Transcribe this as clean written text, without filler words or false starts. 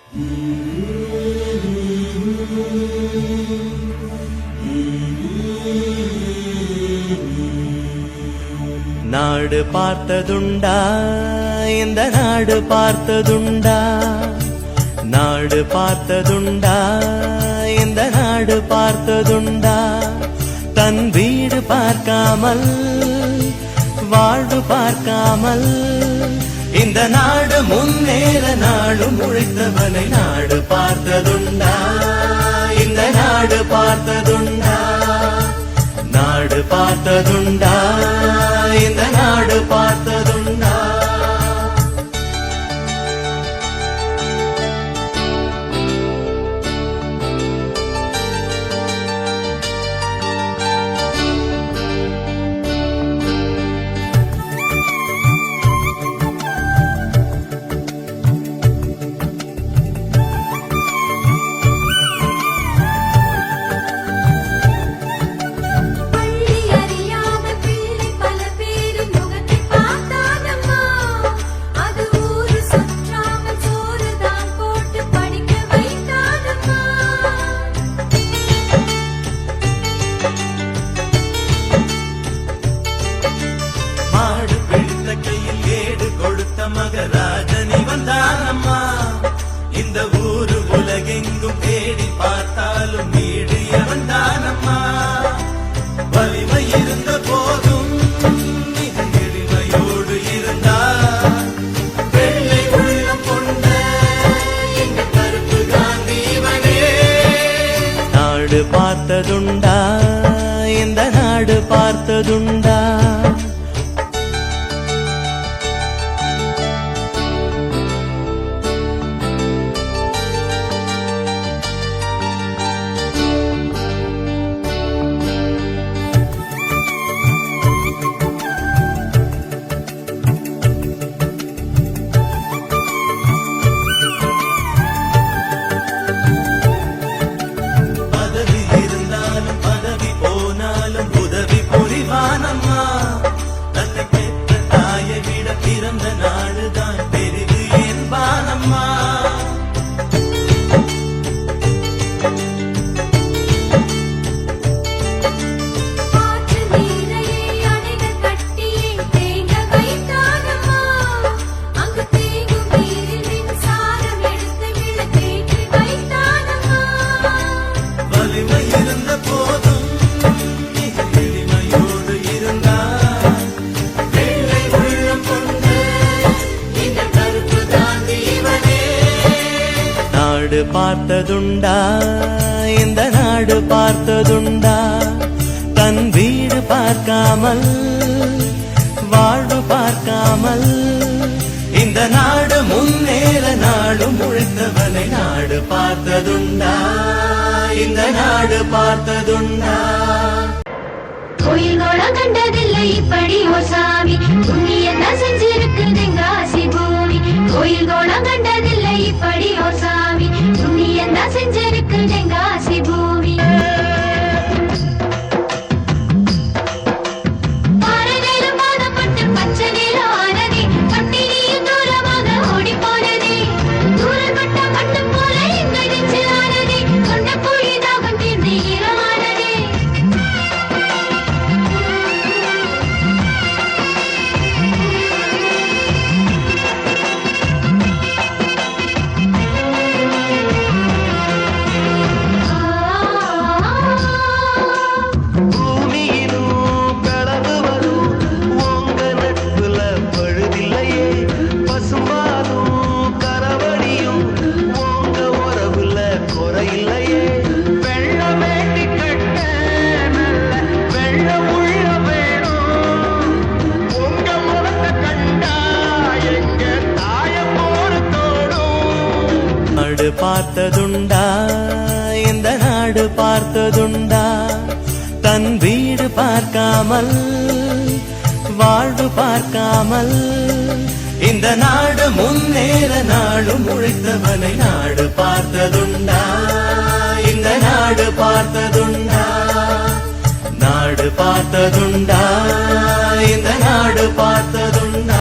நாடு பார்த்ததுண்டா, இந்த நாடு பார்த்ததுண்டா, நாடு பார்த்ததுண்டா, இந்த நாடு பார்த்ததுண்டா. தன் வீடு பார்க்காமல் வாழ்வு பார்க்காமல் இந்த நாடு முன்னேற நாடு முழித்தவனை நாடு பார்த்ததுண்டா, இந்த நாடு பார்த்ததுண்டா, நாடு பார்த்ததுண்டா, இந்த நாடு பார்த்ததுண்டா. மகராஜனி வந்தானம்மா, இந்த ஊரு உலகெங்கும் தேடி பார்த்தாலும் நீடிய வந்தானம்மா. வலிமை இருந்த போதும் மிக எளிமையோடு இருந்தார், வெள்ளை உள்ளம் கொண்ட எங்க கருப்பு காந்திவனே. நாடு பார்த்ததுண்டா, இந்த நாடு பார்த்ததுண்டா. தன்னை பெற்ற தாயை விட பிறந்த நாடுதான் பெரிது என்பானம்மா. வலிமை இருந்த போதும் நாடு பார்த்ததுண்டா, இந்த நாடு பார்த்ததுண்டா. தன் வீடு பார்க்காமல் வாழ்வு பார்க்காமல் இந்த நாடு முன்னேற நாடு முழித்தவனை நாடு பார்த்ததுண்டா, இந்த நாடு பார்த்ததுண்டா. கோயில் கோலம் கண்டதில்லை இப்படி ஓ சாமி, புண்ணியம் தான் செஞ்சிருக்குதுங்க ஆசி பூமி. கோயில் கோலம் கண்டதில்லை இப்படி ஓ சாமி, புண்ணியம் தான் செஞ்சிருக்குதுங்க ஆசி பூமி. பாறையிலும் பாதப்பட்டு பச்சை நிலம் ஆனதே, பட்டினியும் தூரமாக ஓடி போனதே. தூரப்பட்ட மட்டு போல எங்க நெஞ்சு ஆனதே, கொண்ட குழி தாகம் தீர்ந்து ஈரமானதே. நாடு பார்த்ததுண்டா, இந்த நாடு பார்த்ததுண்டா. தன் வீடு பார்க்காமல் வாழ்வு பார்க்காமல் இந்த நாடு முன்னேற நாடு முழித்தவனை நாடு பார்த்ததுண்டா, இந்த நாடு பார்த்ததுண்டா, நாடு பார்த்ததுண்டா, இந்த நாடு பார்த்ததுண்டா.